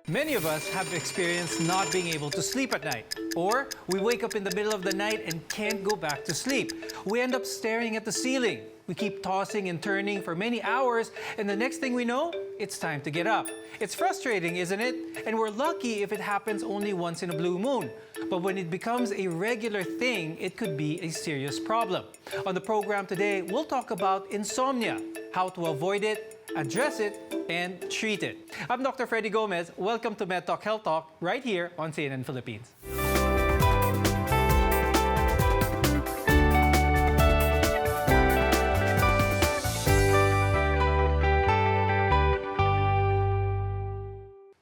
Many of us have experienced not being able to sleep at night. Or we wake up in the middle of the night and can't go back to sleep. We end up staring at the ceiling. We keep tossing and turning for many hours, and the next thing we know, it's time to get up. It's frustrating, isn't it? And we're lucky if it happens only once in a blue moon. But when it becomes a regular thing, it could be a serious problem. On the program today, we'll talk about insomnia, how to avoid it, address it, and treat it. I'm Dr. Freddy Gomez. Welcome to Med Talk Health Talk right here on CNN Philippines.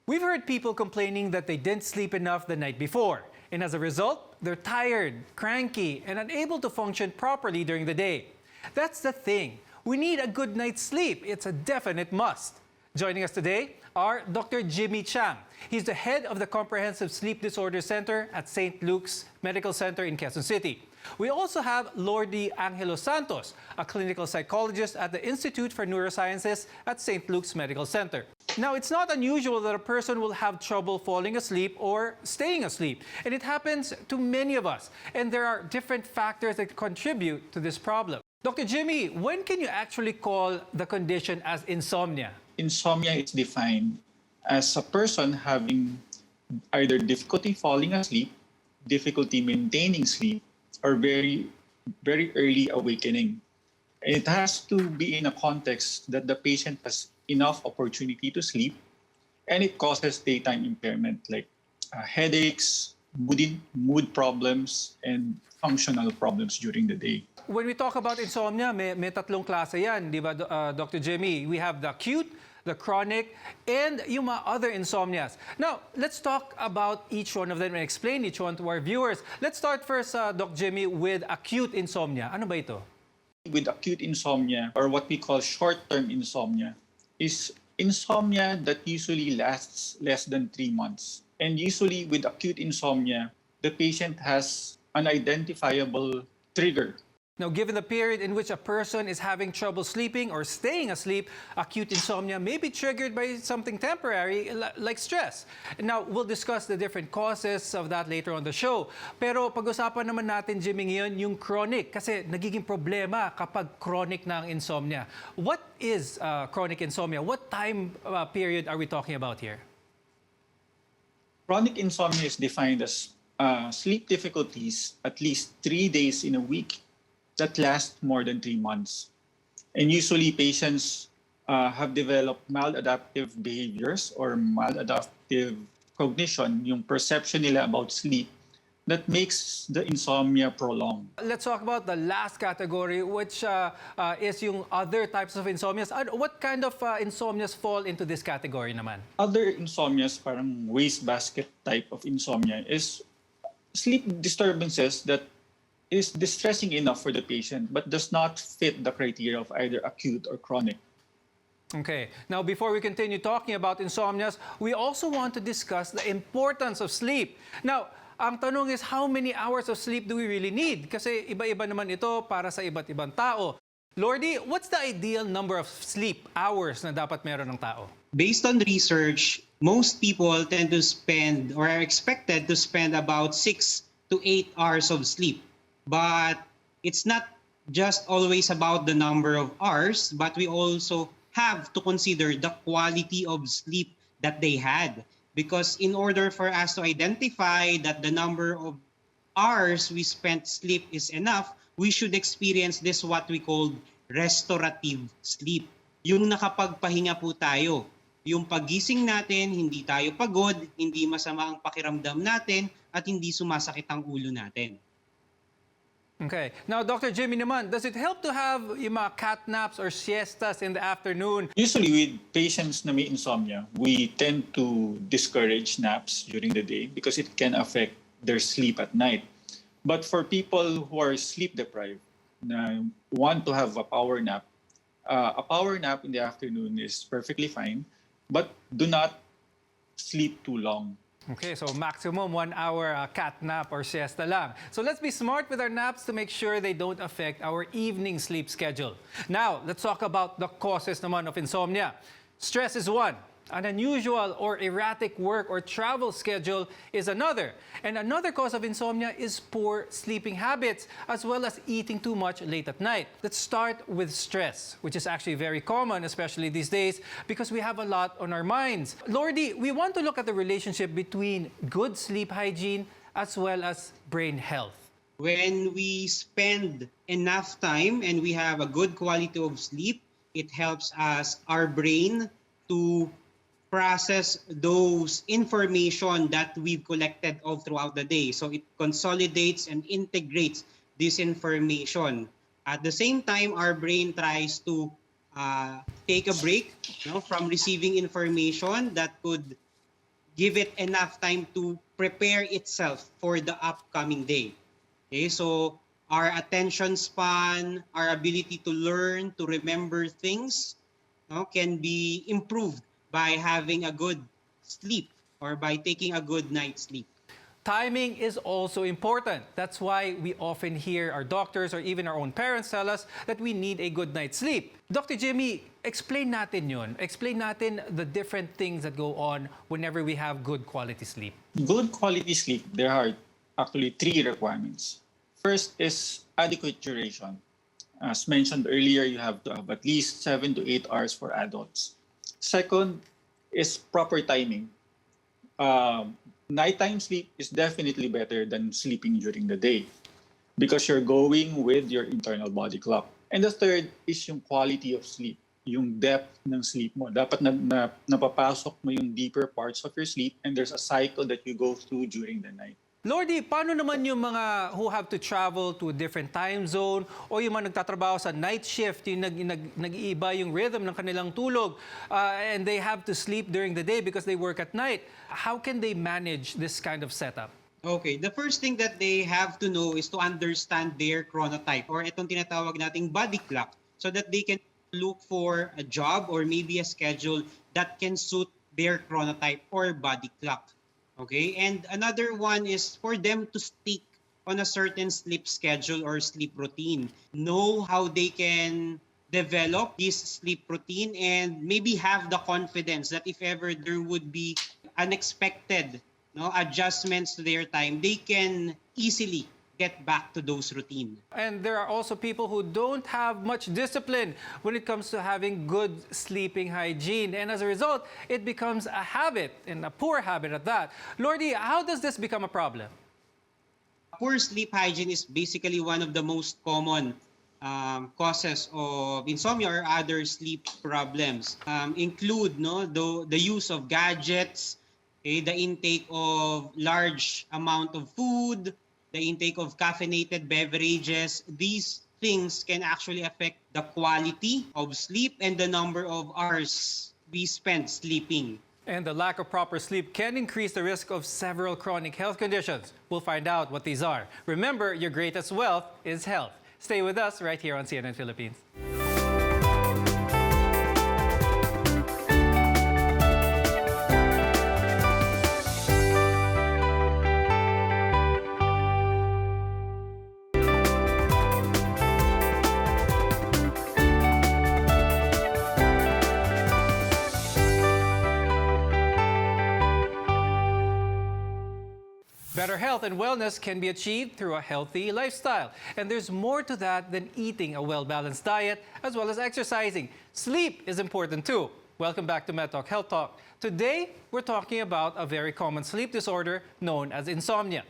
We've heard people complaining that they didn't sleep enough the night before. And as a result, they're tired, cranky, and unable to function properly during the day. That's the thing. We need a good night's sleep. It's a definite must. Joining us today are Dr. Jimmy Chang. He's the head of the Comprehensive Sleep Disorder Center at St. Luke's Medical Center in Quezon City. We also have Lordy Angelo Santos, a clinical psychologist at the Institute for Neurosciences at St. Luke's Medical Center. Now, it's not unusual that a person will have trouble falling asleep or staying asleep, and it happens to many of us. And there are different factors that contribute to this problem. Dr. Jimmy, when can you actually call the condition as insomnia? Insomnia is defined as a person having either difficulty falling asleep, difficulty maintaining sleep, or very early awakening. And it has to be in a context that the patient has enough opportunity to sleep, and it causes daytime impairment like headaches, mood problems, and functional problems during the day. When we talk about insomnia, may tatlong klase yan, di ba, Dr. Jimmy? We have the acute, the chronic, and yung mga other insomnias. Now, let's talk about each one of them and explain each one to our viewers. Let's start first, Dr. Jimmy, with acute insomnia. Ano ba ito? With acute insomnia, or what we call short-term insomnia, is insomnia that usually lasts less than 3 months. And usually with acute insomnia, the patient has an identifiable trigger. Now, given the period in which a person is having trouble sleeping or staying asleep, acute insomnia may be triggered by something temporary like stress. Now, we'll discuss the different causes of that later on the show. Pero pag-usapan naman natin, Jimmy, ngayon yung chronic kasi nagiging problema kapag chronic na ang insomnia. What is chronic insomnia? What time period are we talking about here? Chronic insomnia is defined as sleep difficulties at least 3 days in a week that last more than 3 months. And usually patients have developed maladaptive behaviors or maladaptive cognition, yung perception nila about sleep, that makes the insomnia prolonged. Let's talk about the last category, which is yung other types of insomnias. What kind of insomnias fall into this category naman? Other insomnias, parang wastebasket type of insomnia, is sleep disturbances that is distressing enough for the patient but does not fit the criteria of either acute or chronic. Okay. Now, before we continue talking about insomnias, we also want to discuss the importance of sleep. Now, ang tanong is, how many hours of sleep do we really need? Kasi iba-iba naman ito para sa iba't ibang tao. Lordy, what's the ideal number of sleep hours na dapat meron ng tao? Based on research, most people tend to spend or are expected to spend about 6 to 8 hours of sleep. But it's not just always about the number of hours, but we also have to consider the quality of sleep that they had. Because in order for us to identify that the number of hours we spent sleep is enough, we should experience this what we call restorative sleep. Yung nakapagpahinga po tayo. Yung pagising natin, hindi tayo pagod, hindi masama ang pakiramdam natin, at hindi sumasakit ang ulo natin. Okay. Now, Dr. Jimmy naman, does it help to have yung mga cat naps or siestas in the afternoon? Usually with patients na may insomnia, we tend to discourage naps during the day because it can affect their sleep at night. But for people who are sleep deprived, na want to have a power nap in the afternoon is perfectly fine, but do not sleep too long. Okay, so maximum 1 hour cat nap or siesta lang. So let's be smart with our naps to make sure they don't affect our evening sleep schedule. Now, let's talk about the causes naman of insomnia. Stress is one. An unusual or erratic work or travel schedule is another. And another cause of insomnia is poor sleeping habits, as well as eating too much late at night. Let's start with stress, which is actually very common, especially these days, because we have a lot on our minds. Lordy, we want to look at the relationship between good sleep hygiene as well as brain health. When we spend enough time and we have a good quality of sleep, it helps us, our brain, to process those information that we've collected all throughout the day. So it consolidates and integrates this information. At the same time, our brain tries to take a break, from receiving information that could give it enough time to prepare itself for the upcoming day. Okay, so our attention span, our ability to learn, to remember things, can be improved by having a good sleep or by taking a good night's sleep. Timing is also important. That's why we often hear our doctors or even our own parents tell us that we need a good night's sleep. Dr. Jimmy, explain natin yun. Explain natin the different things that go on whenever we have good quality sleep. Good quality sleep, there are actually 3 requirements. First is adequate duration. As mentioned earlier, you have to have at least 7 to 8 hours for adults. Second is proper timing. Nighttime sleep is definitely better than sleeping during the day because you're going with your internal body clock. And the third is yung quality of sleep, yung depth ng sleep mo. Dapat napapasok mo yung deeper parts of your sleep and there's a cycle that you go through during the night. Lordy, paano naman yung mga who have to travel to a different time zone o yung mga nagtatrabaho sa night shift, yung nag-iiba yung rhythm ng kanilang tulog and they have to sleep during the day because they work at night? How can they manage this kind of setup? Okay, the first thing that they have to know is to understand their chronotype or itong tinatawag nating body clock so that they can look for a job or maybe a schedule that can suit their chronotype or body clock. Okay, and another one is for them to stick on a certain sleep schedule or sleep routine. Know how they can develop this sleep routine and maybe have the confidence that if ever there would be unexpected adjustments to their time, they can easily get back to those routine. And there are also people who don't have much discipline when it comes to having good sleeping hygiene. And as a result, it becomes a habit, and a poor habit at that. Lordy, how does this become a problem? Poor sleep hygiene is basically one of the most common causes of insomnia or other sleep problems. Include the use of gadgets, the intake of large amount of food, the intake of caffeinated beverages. These things can actually affect the quality of sleep and the number of hours we spend sleeping. And the lack of proper sleep can increase the risk of several chronic health conditions. We'll find out what these are. Remember, your greatest wealth is health. Stay with us right here on CNN Philippines. Better health and wellness can be achieved through a healthy lifestyle. And there's more to that than eating a well-balanced diet as well as exercising. Sleep is important too. Welcome back to MedTalk Health Talk. Today, we're talking about a very common sleep disorder known as insomnia.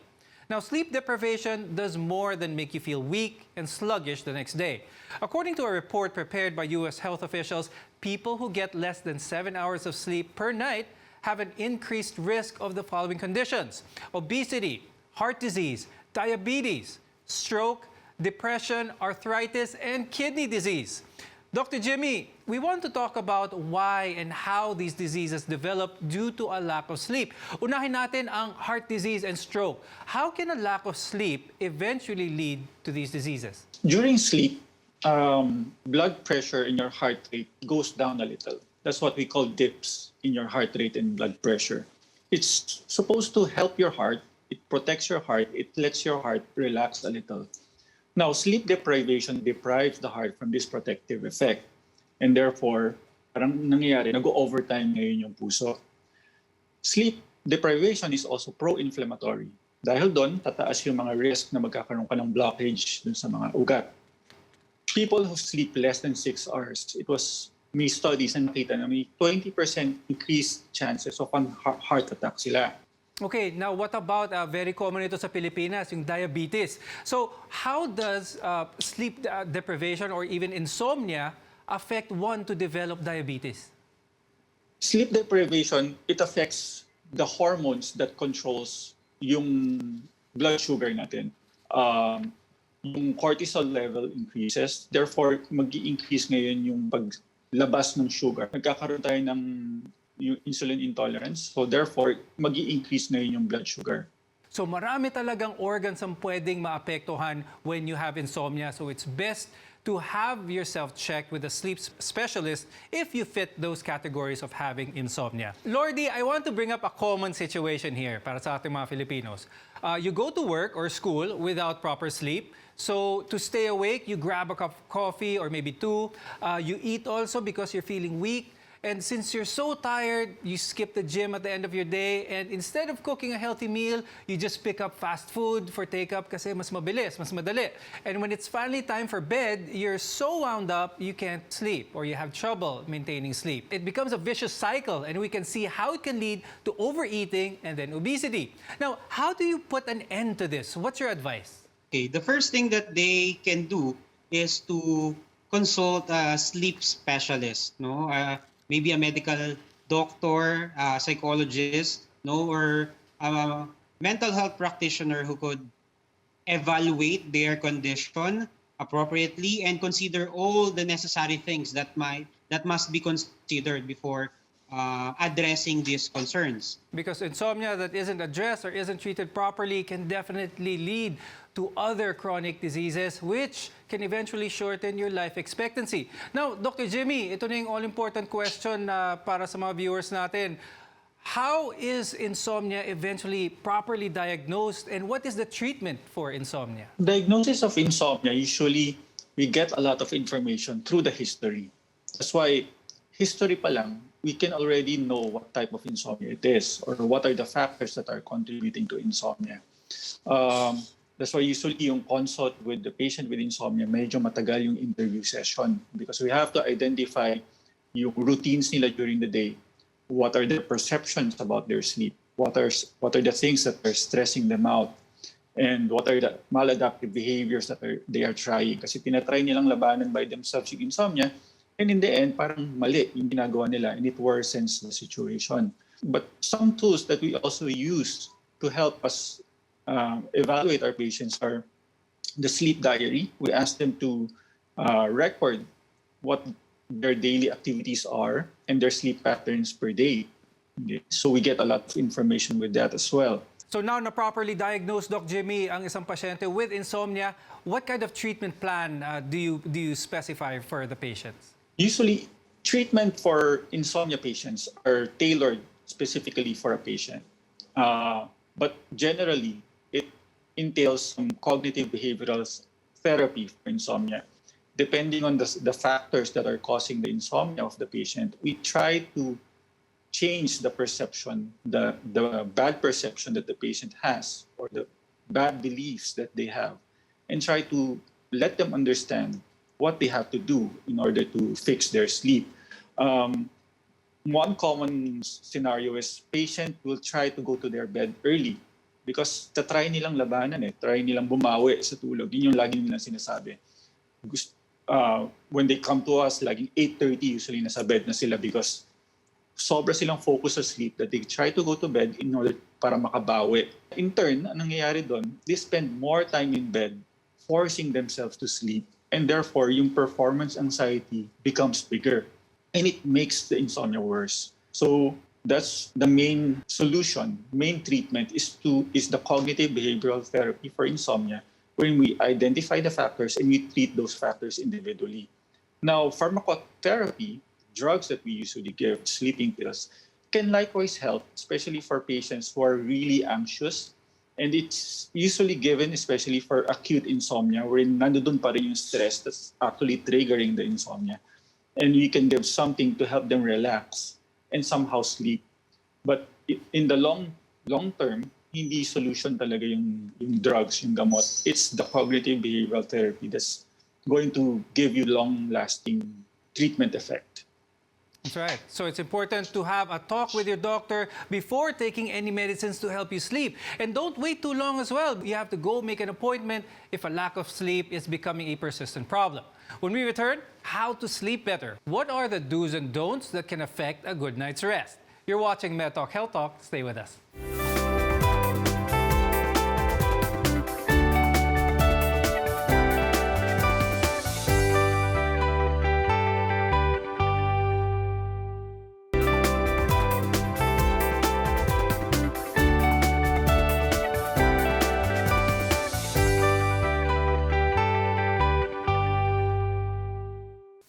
Now, sleep deprivation does more than make you feel weak and sluggish the next day. According to a report prepared by U.S. health officials, people who get less than 7 hours of sleep per night have an increased risk of the following conditions: obesity, heart disease, diabetes, stroke, depression, arthritis, and kidney disease. Dr. Jimmy, we want to talk about why and how these diseases develop due to a lack of sleep. Unahin natin ang heart disease and stroke. How can a lack of sleep eventually lead to these diseases? During sleep, blood pressure in your heart rate goes down a little. That's what we call dips in your heart rate and blood pressure. It's supposed to help your heart. It protects your heart. It lets your heart relax a little. Now, sleep deprivation deprives the heart from this protective effect. And therefore, parang nangyayari, nag-overtime ngayon yung puso. Sleep deprivation is also pro-inflammatory. Dahil doon, tataas yung mga risk na magkakaroon ka ng blockage dun sa mga ugat. People who sleep less than 6 hours, may studies na nakita na may 20% increased chances of heart attack sila. Okay, now what about very common ito sa Pilipinas, yung diabetes? So how does sleep deprivation or even insomnia affect one to develop diabetes? Sleep deprivation, it affects the hormones that controls yung blood sugar natin. Yung cortisol level increases, therefore mag-i-increase ngayon yung paglabas ng sugar. Nagkakaroon tayo ng yung insulin intolerance, so therefore mag-i-increase ngayon yung blood sugar. So marami talagang organs ang pwedeng maapektuhan when you have insomnia. So it's best to have yourself checked with a sleep specialist if you fit those categories of having insomnia. Lordy, I want to bring up a common situation here para sa ating mga Filipinos. You go to work or school without proper sleep. So to stay awake, you grab a cup of coffee or maybe two. You eat also because you're feeling weak. And since you're so tired, you skip the gym at the end of your day. And instead of cooking a healthy meal, you just pick up fast food for take-up kasi mas mabilis, mas madali. And when it's finally time for bed, you're so wound up, you can't sleep or you have trouble maintaining sleep. It becomes a vicious cycle and we can see how it can lead to overeating and then obesity. Now, how do you put an end to this? What's your advice? Okay, the first thing that they can do is to consult a sleep specialist, no? Maybe a medical doctor, psychologist, no, or a mental health practitioner who could evaluate their condition appropriately and consider all the necessary things that must be considered before addressing these concerns. Because insomnia that isn't addressed or isn't treated properly can definitely lead to other chronic diseases which can eventually shorten your life expectancy. Now, Dr. Jimmy, ito na yung all-important question para sa mga viewers natin. How is insomnia eventually properly diagnosed and what is the treatment for insomnia? Diagnosis of insomnia, usually we get a lot of information through the history. That's why history pa lang, we can already know what type of insomnia it is or what are the factors that are contributing to insomnia. That's why usually yung consult with the patient with insomnia, medyo matagal yung interview session because we have to identify yung routines nila during the day. What are their perceptions about their sleep? What are the things that are stressing them out? And what are the maladaptive behaviors that they are trying? Kasi tinatry nilang labanan by themselves yung insomnia and in the end, parang mali yung ginagawa nila and it worsens the situation. But some tools that we also use to help us evaluate our patients are the sleep diary. We ask them to record what their daily activities are and their sleep patterns per day. So we get a lot of information with that as well. So now na properly diagnosed, Doc Jimmy, ang isang pasyente with insomnia, what kind of treatment plan do you specify for the patients? Usually, treatment for insomnia patients are tailored specifically for a patient. But generally, it entails some cognitive behavioral therapy for insomnia. Depending on the factors that are causing the insomnia of the patient, we try to change the perception, the bad perception that the patient has or the bad beliefs that they have and try to let them understand what they have to do in order to fix their sleep. One common scenario is patient will try to go to their bed early because try nilang labanan try nilang bumawi sa tulog. Yun yung lagi nilang sinasabi. When they come to us, laging 8:30 usually nasa bed na sila because sobra silang focus sa sleep that they try to go to bed in order para makabawi. In turn, anong nangyayari doon? They spend more time in bed, forcing themselves to sleep, and therefore yung performance anxiety becomes bigger. And it makes the insomnia worse. So that's the main solution, main treatment is the cognitive behavioral therapy for insomnia, when we identify the factors and we treat those factors individually. Now, pharmacotherapy, drugs that we usually give, sleeping pills, can likewise help, especially for patients who are really anxious. And it's usually given especially for acute insomnia, wherein nandoon pa rin yung stress that's actually triggering the insomnia. and we can give something to help them relax and somehow sleep. But in the long term, hindi solution talaga yung drugs, yung gamot. It's the cognitive behavioral therapy that's going to give you long-lasting treatment effect. That's right. So it's important to have a talk with your doctor before taking any medicines to help you sleep. And don't wait too long as well. You have to go make an appointment if a lack of sleep is becoming a persistent problem. When we return, how to sleep better. What are the do's and don'ts that can affect a good night's rest? You're watching MedTalk Health Talk. Stay with us.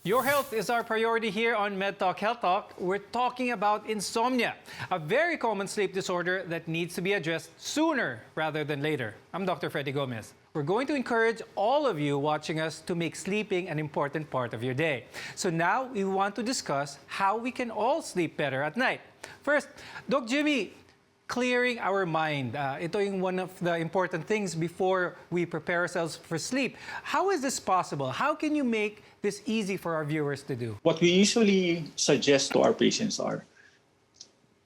Your health is our priority here on MedTalk Health Talk. We're talking about insomnia, a very common sleep disorder that needs to be addressed sooner rather than later. I'm Dr. Freddy Gomez. We're going to encourage all of you watching us to make sleeping an important part of your day. So now we want to discuss how we can all sleep better at night. First, Doc Jimmy, clearing our mind. Ito yung one of the important things before we prepare ourselves for sleep. How is this possible? How can you make this easy for our viewers to do? What we usually suggest to our patients are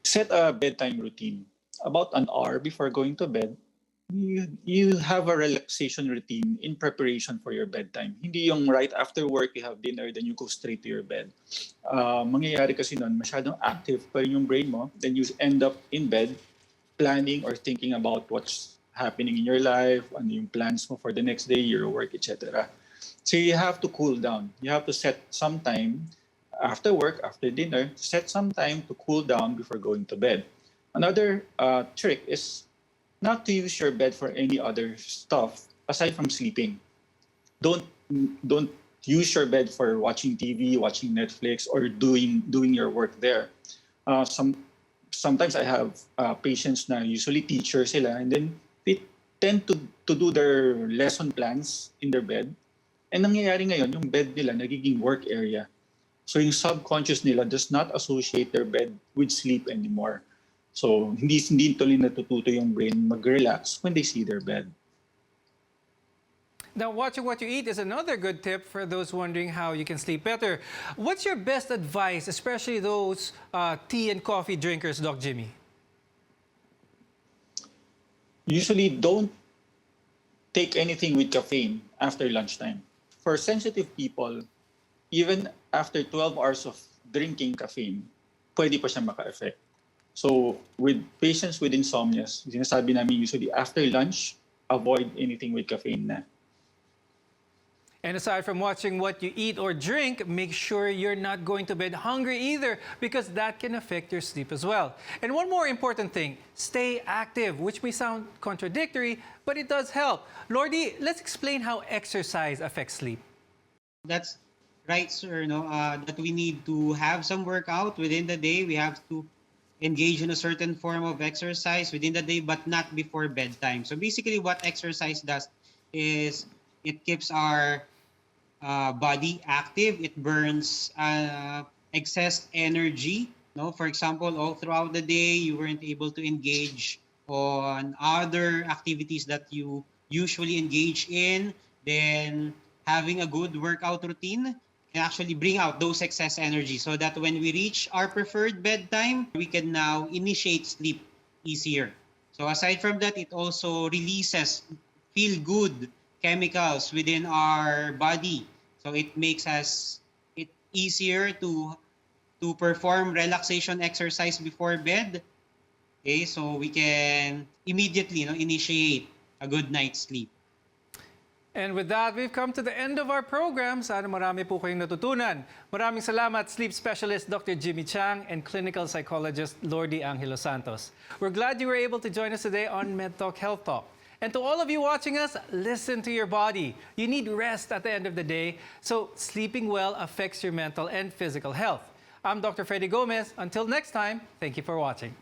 set a bedtime routine. About an hour before going to bed, you have a relaxation routine in preparation for your bedtime. Hindi yung right after work, you have dinner, then you go straight to your bed. Mangyayari kasi nun, masyadong active pa rin yung brain mo, then you end up in bed planning or thinking about what's happening in your life, ano yung plans mo for the next day, your work, etc. So you have to cool down. You have to set some time after work, after dinner, set some time to cool down before going to bed. Another trick is not to use your bed for any other stuff aside from sleeping. Don't use your bed for watching TV, watching Netflix, or doing your work there. Sometimes I have patients na usually teachers sila, and then they tend to do their lesson plans in their bed. And nangyayari ngayon, yung bed nila nagiging work area. So yung subconscious nila does not associate their bed with sleep anymore. So hindi tuloy natututo yung brain mag-relax when they see their bed. Now, watching what you eat is another good tip for those wondering how you can sleep better. What's your best advice, especially those tea and coffee drinkers, Doc Jimmy? Usually don't take anything with caffeine after lunchtime. For sensitive people, even after 12 hours of drinking caffeine, pwede pa siya maka-effect. So with patients with insomnia, sinasabi namin usually after lunch, avoid anything with caffeine na. And aside from watching what you eat or drink, make sure you're not going to bed hungry either, because that can affect your sleep as well. And one more important thing, stay active, which may sound contradictory, but it does help. Lordy, let's explain how exercise affects sleep. That's right, sir. No, that we need to have some workout within the day. We have to engage in a certain form of exercise within the day, but not before bedtime. So basically what exercise does is it keeps our body active. It burns excess energy. No, for example, all throughout the day, you weren't able to engage on other activities that you usually engage in. Then having a good workout routine can actually bring out those excess energy so that when we reach our preferred bedtime, we can now initiate sleep easier. So aside from that, it also releases feel-good chemicals within our body. So it makes it easier to perform relaxation exercise before bed. Okay, so we can immediately initiate a good night's sleep. And with that, we've come to the end of our program. Sana marami po kayong natutunan. Maraming salamat, sleep specialist Dr. Jimmy Chang and clinical psychologist Lordy Angelo Santos. We're glad you were able to join us today on MedTalk Health Talk. And to all of you watching us, listen to your body. You need rest at the end of the day, so sleeping well affects your mental and physical health. I'm Dr. Freddy Gomez. Until next time, thank you for watching.